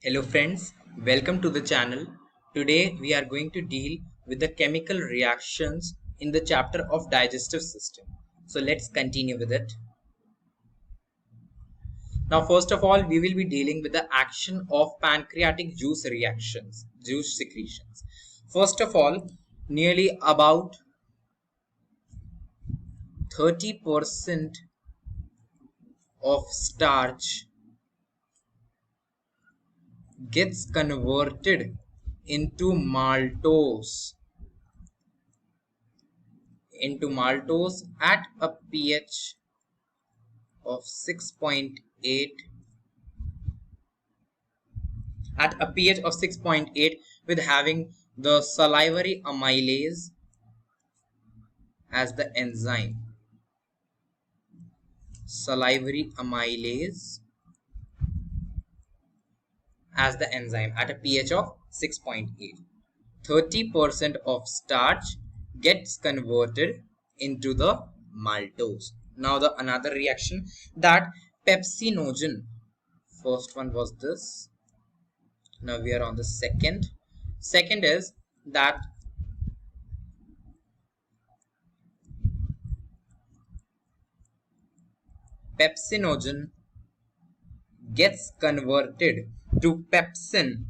Hello friends, welcome to the channel. Today we are going to deal with the chemical reactions in the chapter of digestive system. So let's continue with it. Now first of all we will be dealing with the action of pancreatic juice reactions, juice secretions. First of all, nearly about 30% of starch gets converted into maltose at a pH of 6.8 with having the salivary amylase as the enzyme. Salivary amylase as the enzyme at a pH of 6.8. 30% of starch gets converted into the maltose. Now the another reaction, that pepsinogen. First one was this. Now we are on the second. Second is that pepsinogen gets converted to pepsin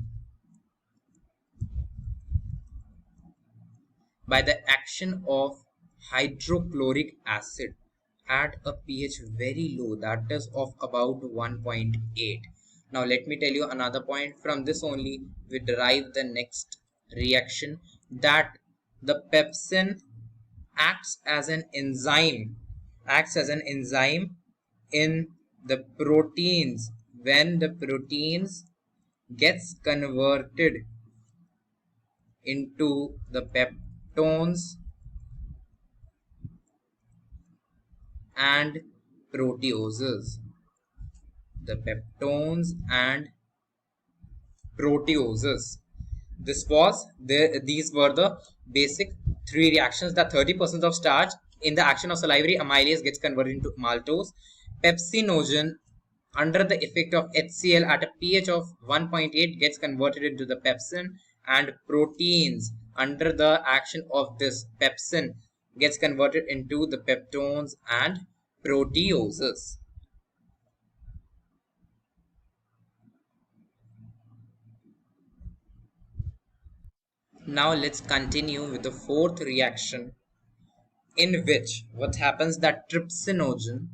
by the action of hydrochloric acid at a pH very low, that is of about 1.8. Now let me tell you another point. From this only we derive the next reaction, that the pepsin acts as an enzyme in the proteins when the proteins gets converted into the peptones and proteoses. The peptones and proteoses. These were the basic three reactions. That 30% of starch in the action of salivary amylase gets converted into maltose. Pepsinogen under the effect of HCl at a pH of 1.8 gets converted into the pepsin, and proteins under the action of this pepsin gets converted into the peptones and proteoses. Now let's continue with the fourth reaction, in which what happens, that trypsinogen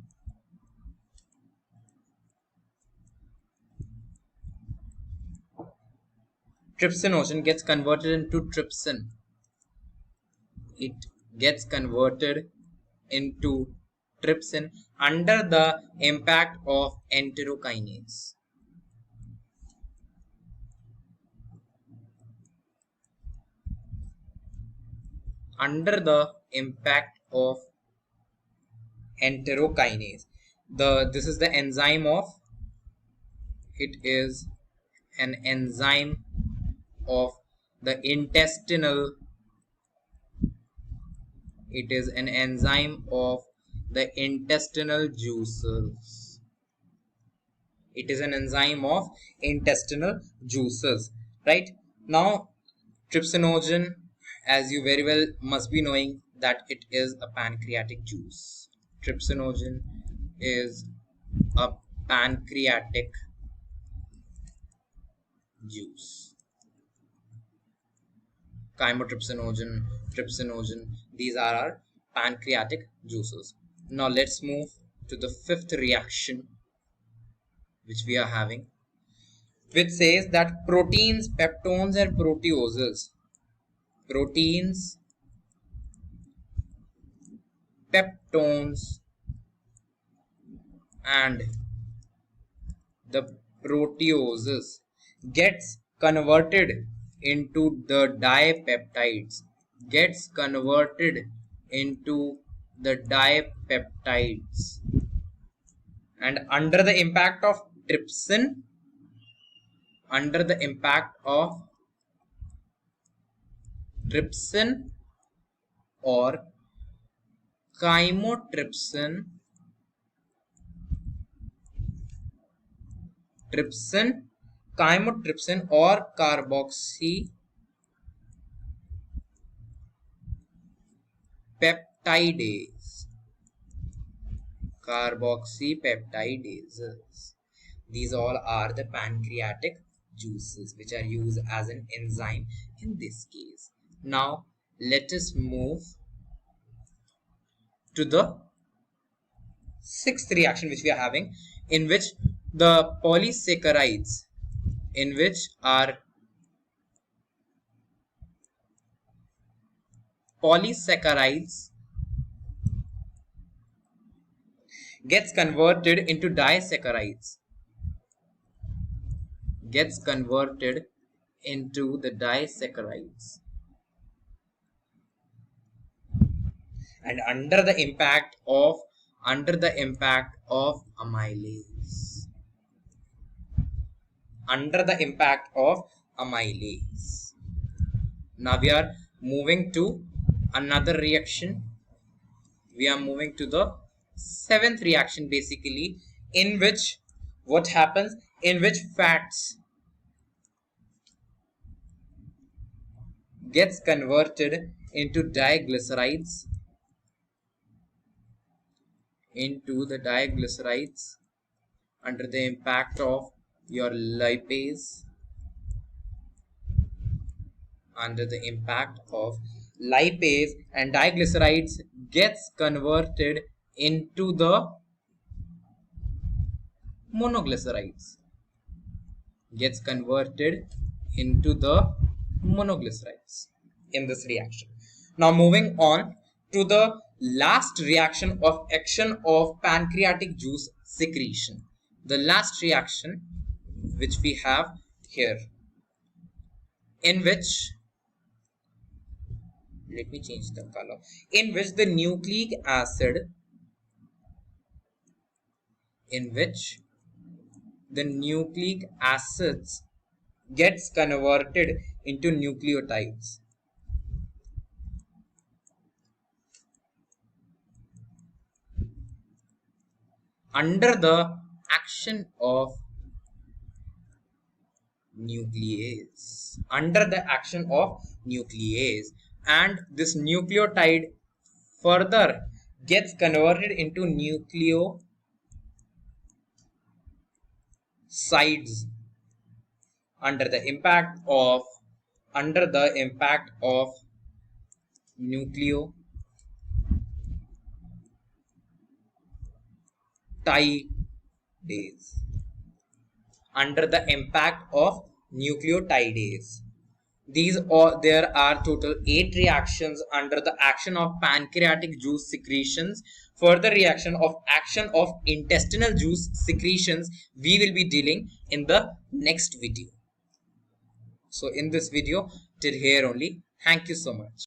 gets converted into trypsin. It gets converted into trypsin under the impact of enterokinase. Under the impact of enterokinase. This is the enzyme of, it is an enzyme of the intestinal, it is an enzyme of the intestinal juices. It is an enzyme of intestinal juices, right? Now trypsinogen, as you very well must be knowing, that it is a pancreatic juice. Trypsinogen is a pancreatic juice. Chymotrypsinogen, trypsinogen, these are our pancreatic juices. Now let's move to the fifth reaction which we are having, which says that proteins, peptones and proteoses, proteins, peptones and the proteoses gets converted into the dipeptides, and under the impact of trypsin, under the impact of trypsin or chymotrypsin, trypsin chymotrypsin or carboxypeptidases. These all are the pancreatic juices which are used as an enzyme in this case. Now let us move to the sixth reaction which we are having, in which the polysaccharides, gets converted into disaccharides. And under the impact of amylase. Now we are moving to another reaction. We are moving to the seventh reaction, basically, in which what happens, in which fats gets converted into diglycerides, under the impact of your lipase, and diglycerides gets converted into the monoglycerides. In this reaction. Now moving on to the last reaction of action of pancreatic juice secretion. The last reaction which we have here, in which, let me change the color, in which the nucleic acids gets converted into nucleotides. Under the action of nuclease. And this nucleotide further gets converted into nucleosides under the impact of nucleotidases. There are total 8 reactions under the action of pancreatic juice secretions. Further reaction of action of intestinal juice secretions we will be dealing in the next video. So in this video, till here only. Thank you so much.